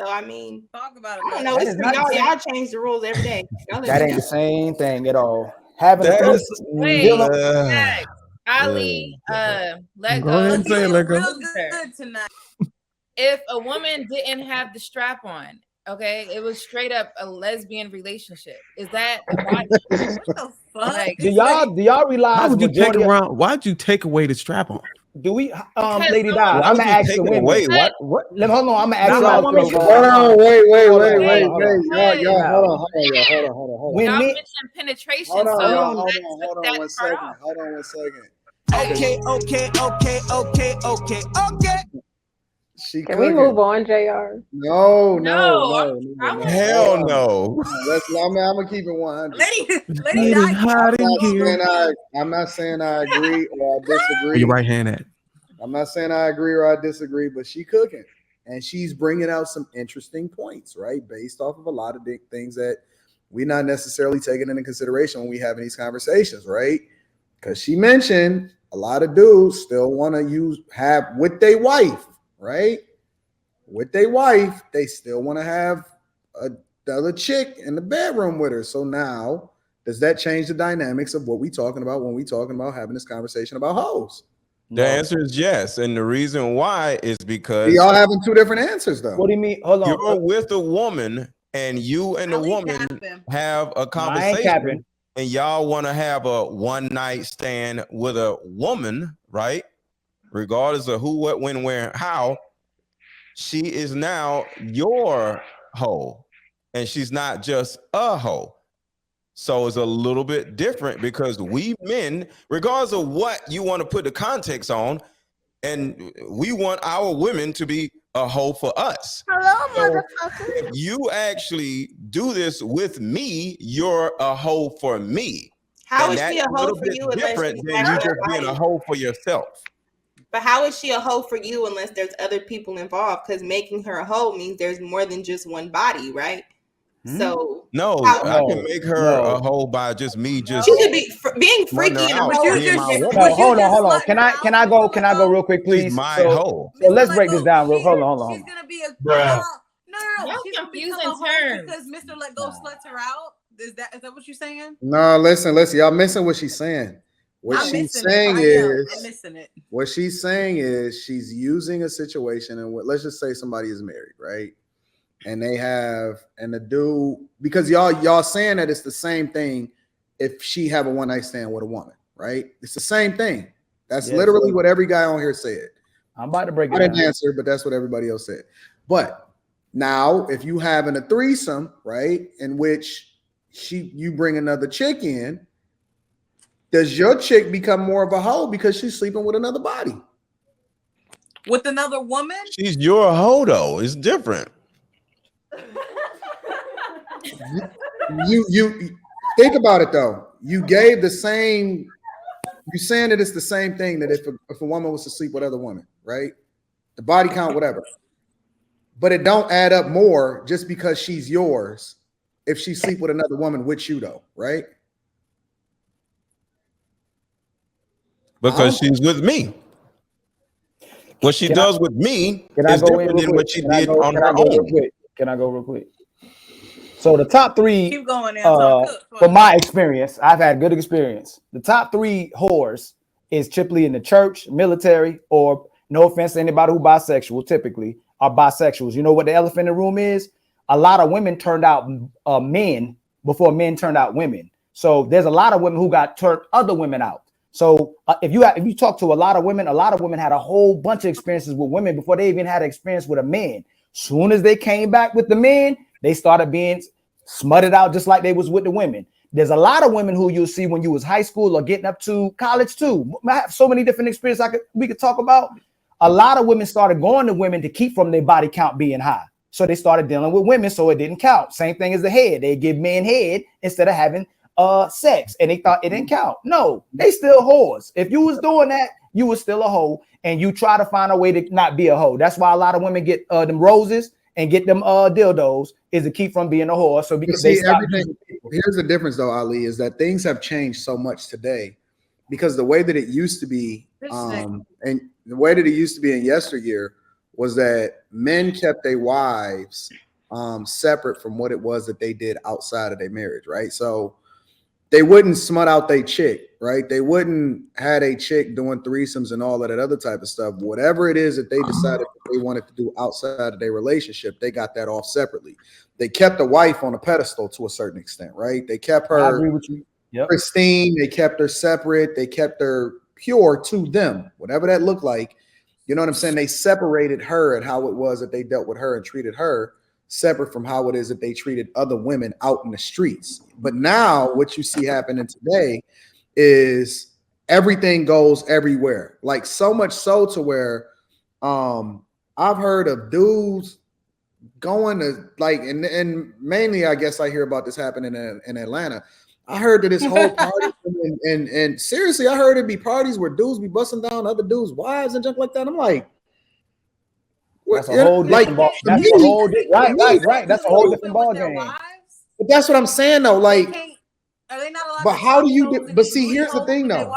So I mean, talk about it. I don't know. It's for y'all. Y'all change the rules every day. That ain't the same thing at all. Having a Ali, let go. Ahead and say it, let go. Good tonight. If a woman didn't have the strap on, okay, it was straight up a lesbian relationship. Is that what the fuck? Like, do y'all realize? How would you take around? Why'd you take away the strap on? Do we, Lady Di? I'm gonna ask the women. Wait, what? Hold on, I'm gonna ask y'all. Hold on, wait. Y'all, hold on. Y'all mentioned penetration, Hold on so one second. Okay. Can we move on, JR? No. Hell no. I'm gonna keep it 100. I'm not saying I agree or I disagree. Where your right hand at? I'm not saying I agree or I disagree, but she cooking and she's bringing out some interesting points, right? Based off of a lot of things that we're not necessarily taking into consideration when we having these conversations, right? Because she mentioned a lot of dudes still want to have with their wife, right? With their wife, they still want to have another chick in the bedroom with her. So now, does that change the dynamics of what we talking about when we talking about having this conversation about hoes? The answer is yes, and the reason why is because y'all having two different answers, though. What do you mean? Hold on. You're with a woman, and you and the woman have a conversation, and y'all want to have a one-night stand with a woman, right? Regardless of who, what, when, where, how, she is now your hoe, and she's not just a hoe. So it's a little bit different because we men, regardless of what you want to put the context on, and we want our women to be a hoe for us. Hello, motherfucker. If you actually do this with me, you're a hoe for me. How is she a hoe for you unless different she's than you just being a hoe for yourself? But how is she a hoe for you unless there's other people involved? Because making her a hoe means there's more than just one body, right? So I can make her a hoe by just me. Just she could be being freaky and a hoe. Hold on. Can I go real quick, please? She's my hoe. So let's break this down real. Hold on. She's gonna be a No. She's confusing gonna be a hoe terms. because Mr. Let Go sluts her out. Is that what you're saying? No, listen. Y'all missing what she's saying. What she's saying is she's using a situation, and let's just say somebody is married, right? And the dude, because y'all saying that it's the same thing if she have a one-night stand with a woman, right? It's the same thing. That's literally what every guy on here said. I'm about to break it down. I didn't down. answer, but that's what everybody else said. But now, if you having a threesome, right, in which you bring another chick in, does your chick become more of a hoe because she's sleeping with another body? With another woman? She's your hoe, though. It's different. You think about it though. You gave the same. You're saying that it's the same thing that if a woman was to sleep with other women, right? The body count, whatever. But it don't add up more just because she's yours if she sleep with another woman with you though, right? Because she's with me. What she does with me is different than what she did on her own. Can I go real quick? So the top three, keep going now. From my experience, I've had good experience. The top three whores is typically in the church, military, or no offense to anybody who bisexual, typically are bisexuals. You know what the elephant in the room is? A lot of women turned out men before men turned out women. So there's a lot of women who got turned other women out. So if you talk to a lot of women had a whole bunch of experiences with women before they even had an experience with a man. Soon as they came back with the men, they started being smutted out just like they was with the women. There's a lot of women who you'll see when you was high school or getting up to college too. I have so many different experiences we could talk about. A lot of women started going to women to keep from their body count being high. So they started dealing with women so it didn't count. Same thing as the head. They give men head instead of having sex, and they thought it didn't count. No, they still whores. If you was doing that, you was still a hoe, and you try to find a way to not be a hoe. That's why a lot of women get them roses and get them dildos is to keep from being a whore. So because they stop everything. Here's the difference, though, Ali, is that things have changed so much today, because the way that it used to be, and the way that it used to be in yesteryear was that men kept their wives separate from what it was that they did outside of their marriage, right? So they wouldn't smut out their chick, right? They wouldn't had a chick doing threesomes and all of that other type of stuff. Whatever it is that they decided that they wanted to do outside of their relationship, they got that off separately. They kept the wife on a pedestal to a certain extent, right? They kept her I agree with you. Yep. Pristine. They kept her separate. They kept her pure to them, whatever that looked like. You know what I'm saying? They separated her and how it was that they dealt with her and treated her separate from how it is that they treated other women out in the streets. But now what you see happening today is everything goes everywhere. Like so much so to where I've heard of dudes going to like, and mainly I guess I hear about this happening in Atlanta. I heard that this whole party and seriously, I heard it be parties where dudes be busting down other dudes' wives and junk like that. I'm like, that's a whole different ball. That's a whole right. That's a whole different ball game. But that's what I'm saying though. Like, are they not allowed? But how do you? But see, here's the thing though.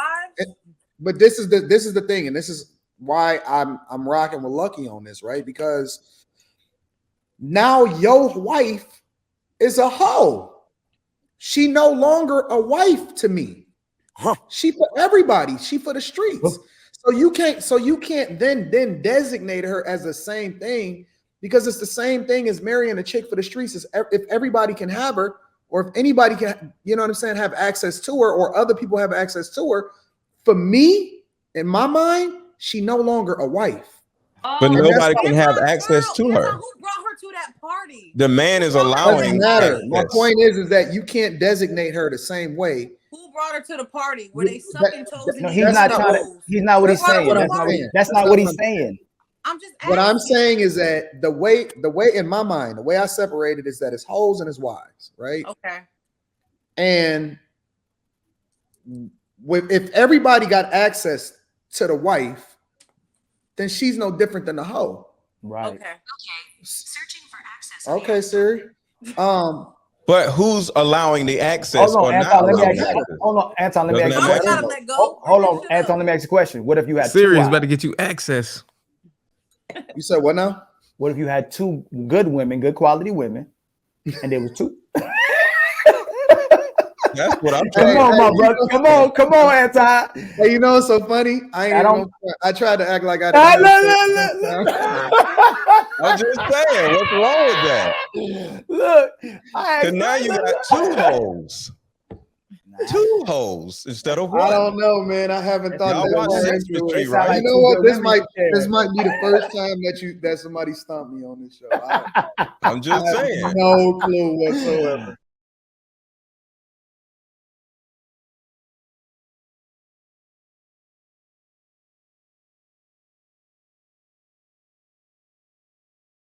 But this is the thing, and this is why I'm rocking with Lucky on this, right? Because now your wife is a hoe. She no longer a wife to me. She for everybody. She for the streets. So you can't then designate her as the same thing, because it's the same thing as marrying a chick for the streets. If everybody can have her, or if anybody can, you know what I'm saying, have access to her, or other people have access to her. For me, in my mind, she no longer a wife. But nobody can have access to her. Who brought her to that party? The man is allowing. My point is that you can't designate her the same way. Who brought her to the party? Were they sucking toes? No, he's not trying to. He's not what he's saying. That's not what he's saying. I'm just what I'm saying is that the way in my mind, the way I separate it is that it's hoes and it's wives, right? Okay. And if everybody got access to the wife, then she's no different than the hoe. Right. Okay. Searching for access. Okay, Siri. But who's allowing the access hold on, or Anton, not? Let me ask you, hold on, Anton. Let me ask you a question. Hold on, Anton. Let me ask you a question. What if you had Siri is about to get you access? You said what now? What if you had two good women, good quality women, and there was two? That's what I'm trying. Come on, my brother. Come on, Anton. Hey, you know what's so funny? I tried to act like I didn't. I'm just saying, what's wrong with that? Look, because now you got two hoes. Two hoes instead of one. I don't know, man. I haven't thought of that. Right? You know what? This might be the first time that somebody stumped me on this show. I'm just saying. No clue whatsoever.